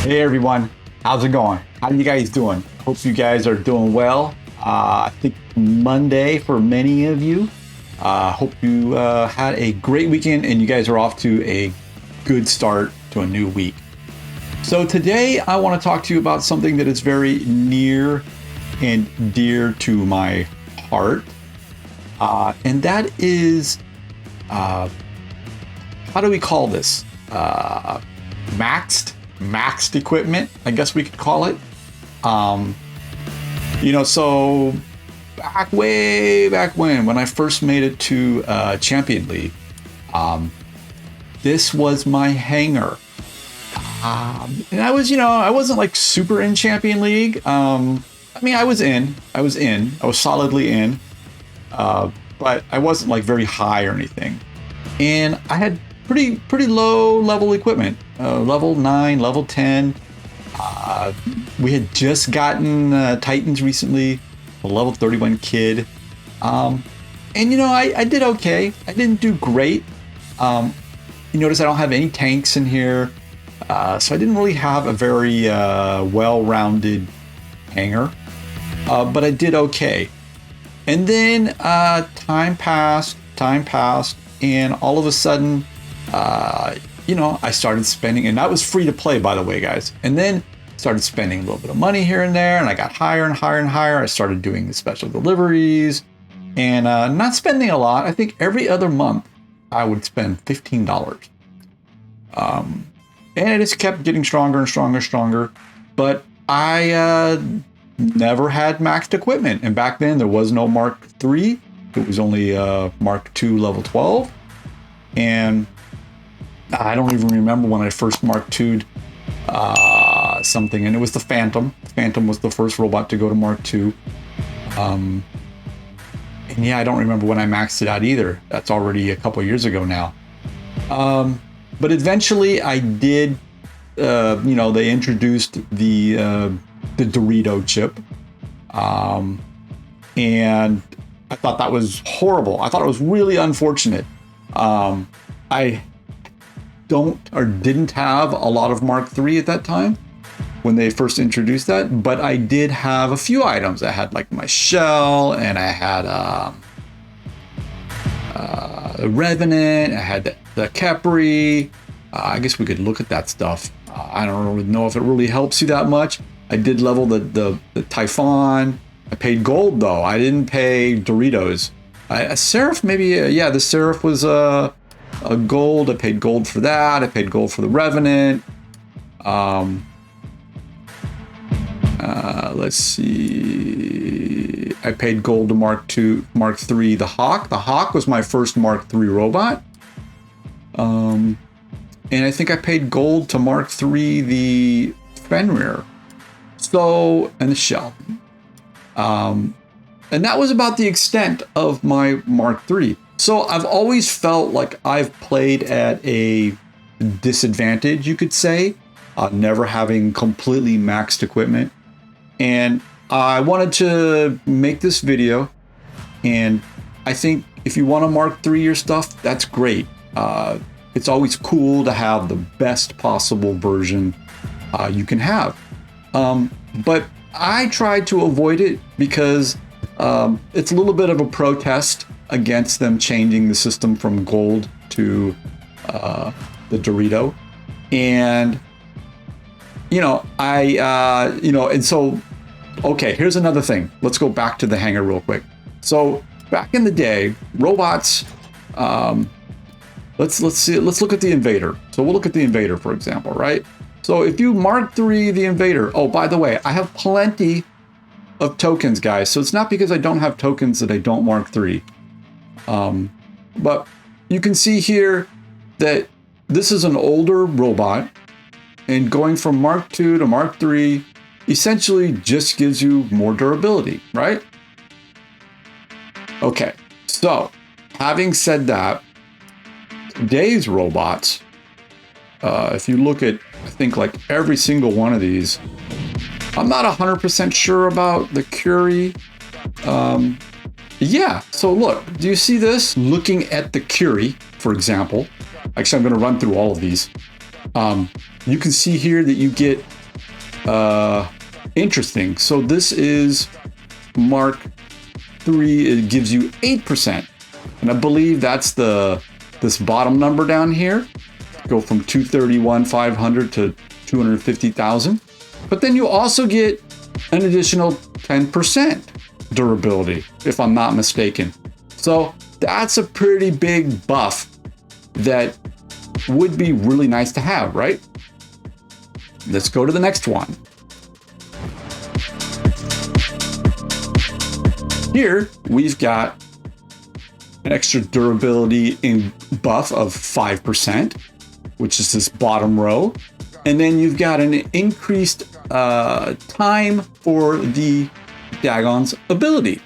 Hey everyone, how's it going? How you guys doing? Hope you guys are doing well. I think Monday for many of you. Hope you had a great weekend and you guys are off to a good start to a new week. So today I want to talk to you about something that is very near and dear to my heart. And that is, how do we call this? Maxed equipment, I guess we could call it. So way back when I first made it to Champion League, this was my hangar. And I wasn't like super in Champion League. I was solidly in, but I wasn't like very high or anything. And I had pretty low level equipment, level 9, level 10. We had just gotten Titans recently, a level 31 kid. I did okay. I didn't do great. You notice I don't have any tanks in here. So I didn't really have a very well-rounded hangar, but I did okay. And then time passed, and all of a sudden, I started spending, and that was free to play, by the way, guys. And then started spending a little bit of money here and there, and I got higher and higher and higher. I started doing the special deliveries and not spending a lot. I think every other month I would spend $15. And it just kept getting stronger and stronger. But I never had maxed equipment. And back then there was no Mark III. It was only Mark II level 12. And I don't even remember when I first Mark II'd something, and it was the Phantom. The Phantom was the first robot to go to Mark II. And yeah, I don't remember when I maxed it out either. That's already a couple years ago now. But eventually I did, they introduced the Dorito chip. And I thought that was horrible. I thought it was really unfortunate. I didn't have a lot of Mark III at that time when they first introduced that, but I did have a few items. I had like my shell, and I had the Revenant, I had the Capri. I guess we could look at that stuff. I don't really know if it really helps you that much. I did level the Typhon. I paid gold though. I didn't pay Doritos. A Seraph, maybe, the Seraph was a gold. I paid gold for that. I paid gold for the Revenant. Let's see. I paid gold to Mark III, the Hawk. The Hawk was my first Mark III robot. And I think I paid gold to Mark III, the Fenrir. And the Shell. And that was about the extent of my Mark III. So I've always felt like I've played at a disadvantage, you could say, never having completely maxed equipment. And I wanted to make this video, and I think if you want to Mark III your stuff, that's great. It's always cool to have the best possible version you can have. But I tried to avoid it because it's a little bit of a protest against them changing the system from gold to the Dorito. And, okay, here's another thing. Let's go back to the hangar real quick. So back in the day, robots, let's look at the Invader. So we'll look at the Invader, for example, right? So if you Mark III the Invader, oh, by the way, I have plenty of tokens, guys. So it's not because I don't have tokens that I don't Mark III. But you can see here that this is an older robot, and going from Mark II to Mark III essentially just gives you more durability, right? Okay, so having said that, today's robots, if you look at, I think like every single one of these, I'm not 100% sure about the Curie. Yeah, so look, do you see this? Looking at the Curie, for example, actually I'm gonna run through all of these. You can see here that you get interesting. So this is Mark 3. It gives you 8%. And I believe that's this bottom number down here. Go from 231,500 to 250,000. But then you also get an additional 10% durability, if I'm not mistaken. So that's a pretty big buff that would be really nice to have, right? Let's go to the next one. Here we've got an extra durability in buff of 5%, which is this bottom row. And then you've got an increased time for the Dagon's ability.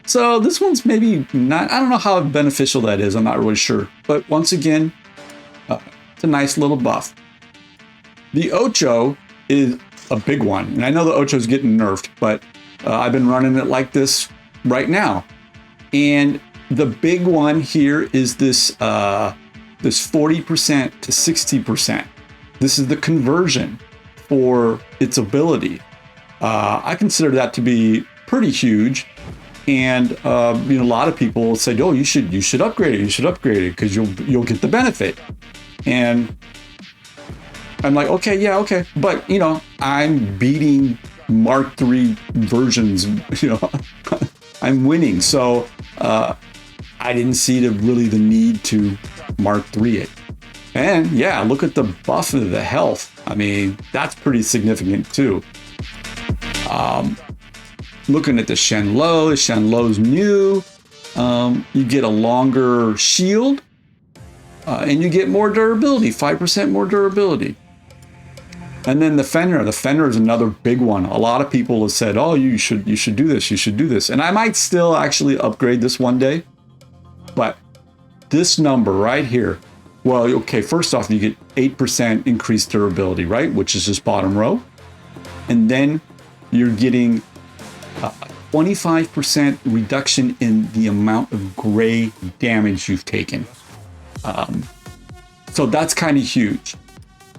So this one's maybe not, I don't know how beneficial that is. I'm not really sure. But once again, it's a nice little buff. The Ocho is a big one. And I know the Ocho is getting nerfed, but I've been running it like this right now. And the big one here is this 40% to 60%. This is the conversion for its ability. I consider that to be pretty huge. And a lot of people will say, "Oh, you should upgrade it. You should upgrade it because you'll get the benefit." And I'm like, "Okay, yeah, okay." But I'm beating Mark 3 versions. I'm winning. So I didn't see the need to Mark 3 it. And yeah, look at the buff of the health. I mean, that's pretty significant too. Looking at the Shenlo's new. You get a longer shield, and you get more durability, 5% more durability. And then the Fenrir is another big one. A lot of people have said, "Oh, you should do this, you should do this." And I might still actually upgrade this one day. But this number right here, well, okay, first off, you get 8% increased durability, right? Which is this bottom row. And then you're getting a 25% reduction in the amount of gray damage you've taken. So that's kind of huge.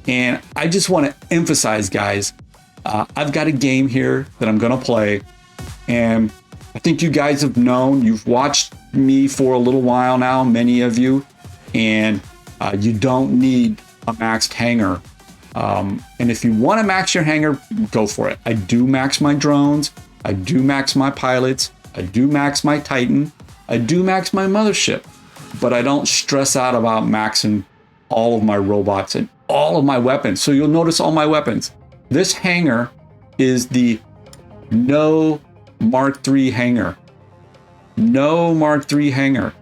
And I just want to emphasize, guys, I've got a game here that I'm going to play. And I think you guys have known, you've watched me for a little while now, many of you, and you don't need a maxed hangar. And if you want to max your hangar, go for it. I do max my drones. I do max my pilots. I do max my Titan. I do max my mothership. But I don't stress out about maxing all of my robots and all of my weapons. So you'll notice all my weapons. This hangar is the NO Mark 3 hangar. No Mark 3 hangar.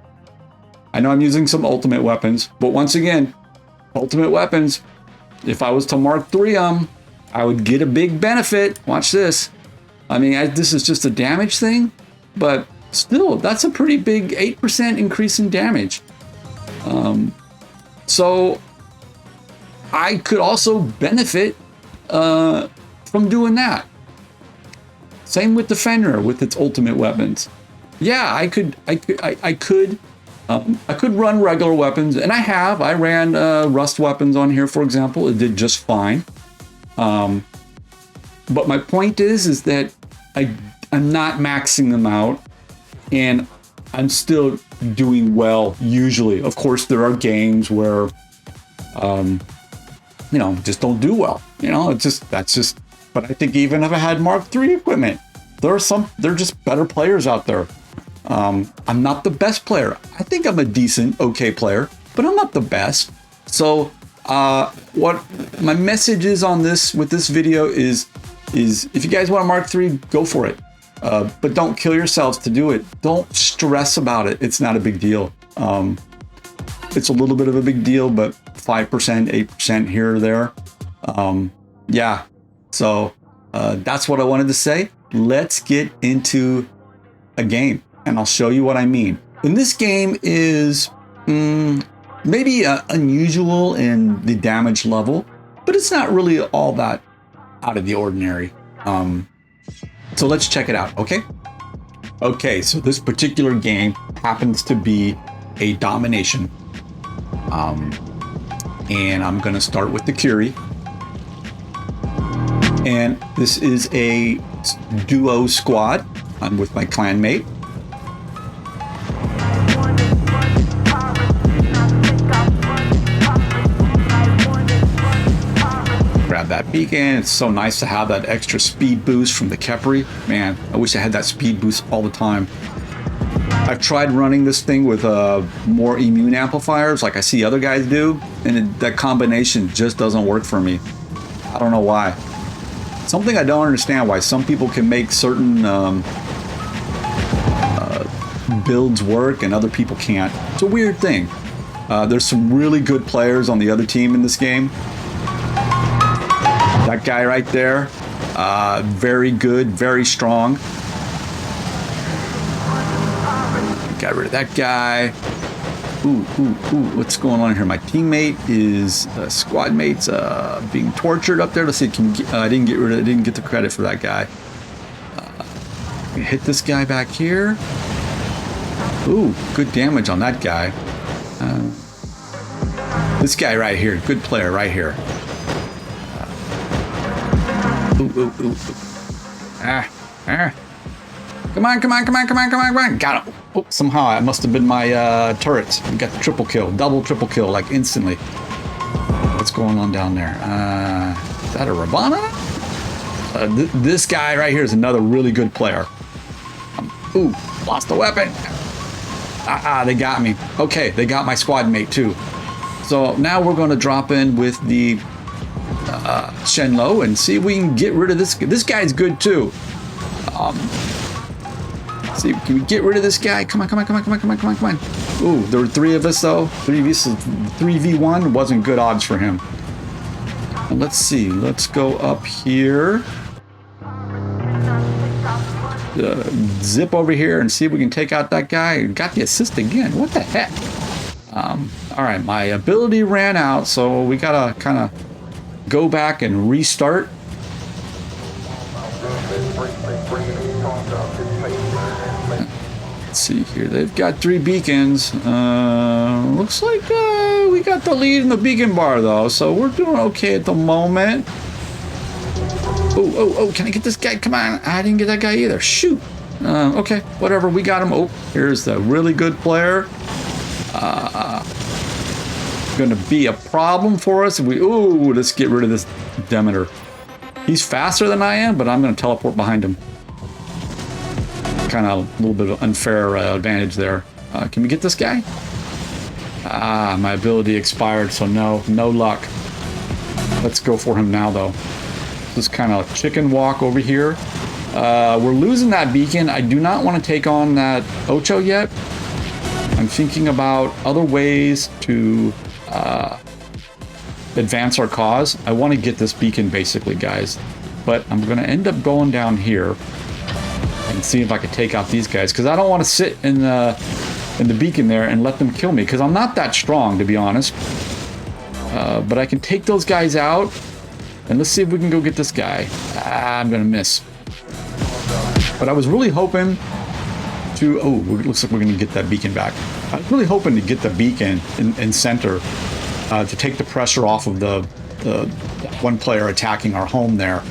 I know I'm using some ultimate weapons, but once again, ultimate weapons, if I was to Mark 3 them, I would get a big benefit. Watch this. I mean, this is just a damage thing, but still, that's a pretty big 8% increase in damage. So I could also benefit from doing that. Same with the Fenrir with its ultimate weapons. Yeah, I could run regular weapons, and I ran rust weapons on here, for example. It did just fine. But my point is that I'm not maxing them out, and I'm still doing well usually. Of course, there are games where, just don't do well. That's just. But I think even if I had Mark 3 equipment, there are just better players out there. I'm not the best player. I think I'm a decent, okay player, but I'm not the best. So what my message is on this with this video is if you guys want a Mark 3, go for it. But don't kill yourselves to do it. Don't stress about it. It's not a big deal. It's a little bit of a big deal, but 5%, 8% here or there. Yeah. So that's what I wanted to say. Let's get into a game, and I'll show you what I mean. And this game is maybe unusual in the damage level, but it's not really all that out of the ordinary. So let's check it out, okay? Okay, so this particular game happens to be a domination. And I'm gonna start with the Curie. And this is a duo squad. I'm with my clanmate. Grab that beacon. It's so nice to have that extra speed boost from the Khepri. Man, I wish I had that speed boost all the time. I've tried running this thing with more immune amplifiers like I see other guys do, and that combination just doesn't work for me. I don't know why. Something I don't understand, why some people can make certain builds work and other people can't. It's a weird thing. There's some really good players on the other team in this game. That guy right there, very good, very strong. Got rid of that guy. Ooh, what's going on here? My teammate is squad mates being tortured up there. Let's see. I didn't get the credit for that guy. Hit this guy back here. Ooh, good damage on that guy. This guy right here, good player right here. Ooh. Come on. Got him. Oh, somehow it must have been my turrets. We got the triple kill, triple kill, like instantly. What's going on down there? Is that a Ravana? This guy right here is another really good player. Ooh, lost the weapon. They got me. Okay, they got my squad mate too. So now we're going to drop in with the Shenlo and see if we can get rid of this. This guy's good too. See, can we get rid of this guy? Come on. Ooh, there were 3 of us though. 3v1 wasn't good odds for him. Let's see. Let's go up here. Zip over here and see if we can take out that guy. Got the assist again. What the heck? All right, my ability ran out, so we gotta kind of go back and restart. Let's see here. They've got 3 beacons. Looks like we got the lead in the beacon bar though, so we're doing okay at the moment. Oh, can I get this guy? Come on. I didn't get that guy either. Shoot. Okay, whatever. We got him. Oh, here's the really good player. Gonna be a problem for us. Let's get rid of this Demeter. He's faster than I am, but I'm gonna teleport behind him. Kind of a little bit of unfair advantage there. Can we get this guy? My ability expired, so no luck. Let's go for him now though. Just kind of chicken walk over here. We're losing that beacon. I do not want to take on that Ocho yet. I'm thinking about other ways to advance our cause. I want to get this beacon basically, guys. But I'm going to end up going down here and see if I can take out these guys, because I don't want to sit in the beacon there and let them kill me, because I'm not that strong, to be honest. But I can take those guys out. And let's see if we can go get this guy. I'm gonna miss. But I was really hoping to... Oh, it looks like we're gonna get that beacon back. I was really hoping to get the beacon in center to take the pressure off of the one player attacking our home there.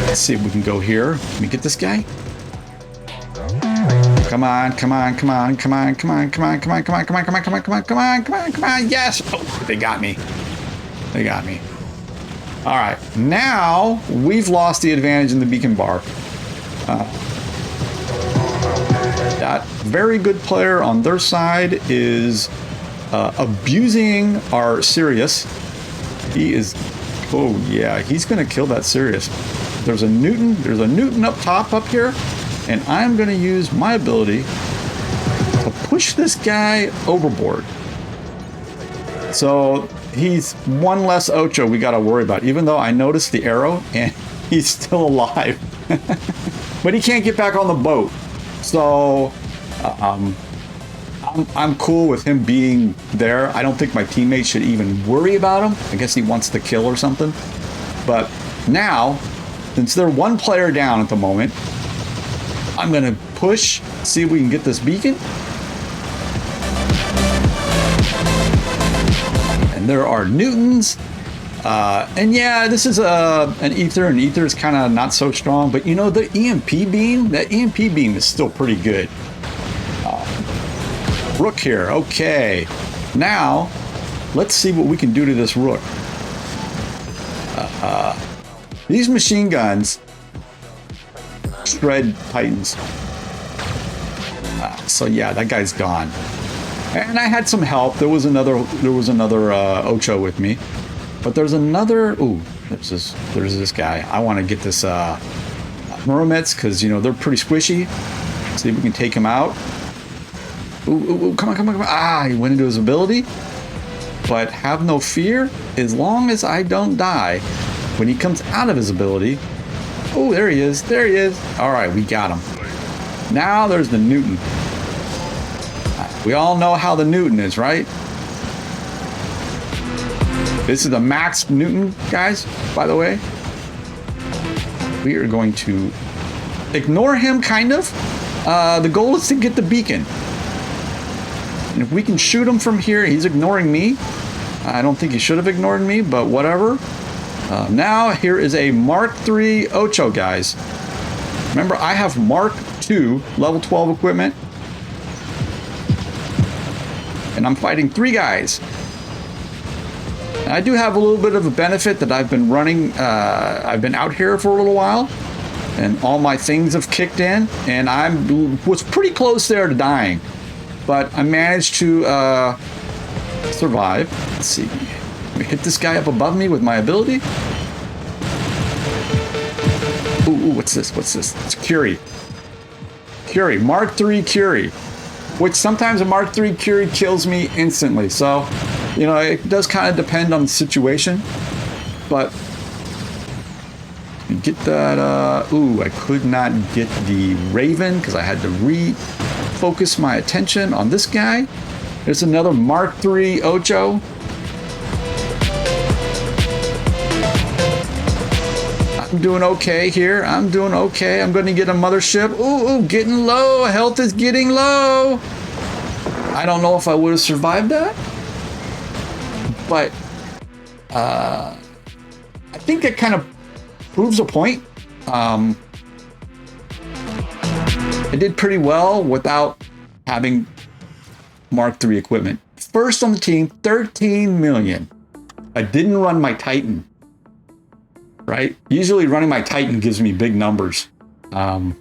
Let's see if we can go here. Can we get this guy? Come on. Yes! Oh, they got me. All right, now we've lost the advantage in the beacon bar. That very good player on their side is abusing our Sirius. He is, oh yeah, he's gonna kill that Sirius. There's a Newton up top up here, and I'm gonna use my ability to push this guy overboard. So he's 1 less Ocho we got to worry about, even though I noticed the arrow and he's still alive. But he can't get back on the boat. So I'm cool with him being there. I don't think my teammates should even worry about him. I guess he wants to kill or something. But now, since they're 1 player down at the moment, I'm going to push, see if we can get this beacon. And there are Newtons And yeah, this is an ether, and ether is kind of not so strong, but you know, the EMP beam, that EMP beam is still pretty good. Rook here, okay. Now, let's see what we can do to this rook. These machine guns shred titans. So yeah, that guy's gone. And I had some help. There was another Ocho with me. But there's another. Ooh, there's this guy. I want to get this Muromets because you know they're pretty squishy. See if we can take him out. Ooh, come on. Ah, he went into his ability. But have no fear. As long as I don't die, when he comes out of his ability. Oh, there he is. All right, we got him. Now there's the Newton. We all know how the Newton is, right? This is the max Newton, guys, by the way. We are going to ignore him, kind of. The goal is to get the beacon. And if we can shoot him from here, he's ignoring me. I don't think he should have ignored me, but whatever. Now, here is a Mark III Ocho, guys. Remember, I have Mark II level 12 equipment. And I'm fighting 3 guys. And I do have a little bit of a benefit that I've been running, I've been out here for a little while. And all my things have kicked in. And I was pretty close there to dying. But I managed to survive. Let's see. Let me hit this guy up above me with my ability. Ooh, what's this? It's Curie. Mark III Curie. Which sometimes a Mark III Curie kills me instantly. So, you know, it does kind of depend on the situation. But get that, ooh, I could not get the Raven because I had to refocus my attention on this guy. There's another Mark III Ocho. I'm doing okay here. I'm doing okay. I'm going to get a mothership. Ooh, getting low. Health is getting low. I don't know if I would have survived that. But I think it kind of proves a point. I did pretty well without having Mark III equipment. First on the team, 13 million. I didn't run my Titan. Right? Usually running my Titan gives me big numbers. And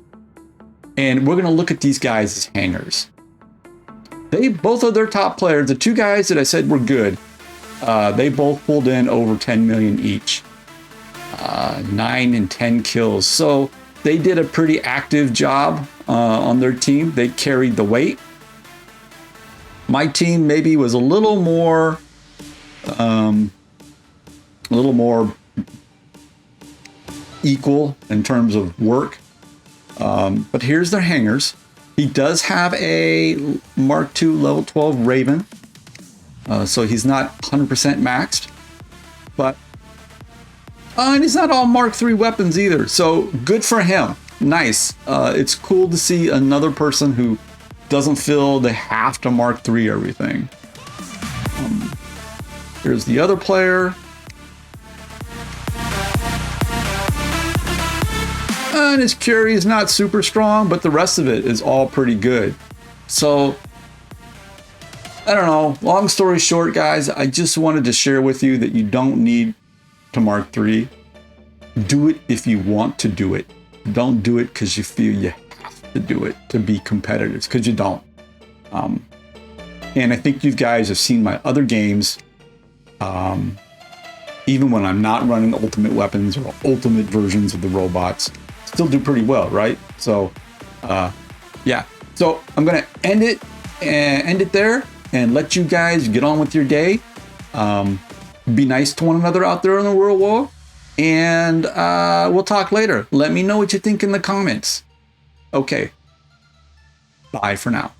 we're going to look at these guys as hangars. Both of their top players, the 2 guys that I said were good, they both pulled in over 10 million each. 9 and 10 kills. So they did a pretty active job on their team. They carried the weight. My team maybe was a little more equal in terms of work. But here's their hangars. He does have a Mark II level 12 Raven. So he's not 100% maxed. But and he's not all Mark III weapons either. So good for him. Nice. It's cool to see another person who doesn't feel they have to Mark III everything. Here's the other player. And his Curie is not super strong, but the rest of it is all pretty good. So, I don't know. Long story short, guys, I just wanted to share with you that you don't need to Mark III. Do it if you want to do it. Don't do it because you feel you have to do it to be competitive, because you don't. And I think you guys have seen my other games. Even when I'm not running ultimate weapons or ultimate versions of the robots, still do pretty well, right? So, yeah. So I'm gonna end it there and let you guys get on with your day. Be nice to one another out there in the world war, and we'll talk later. Let me know what you think in the comments. Okay. Bye for now.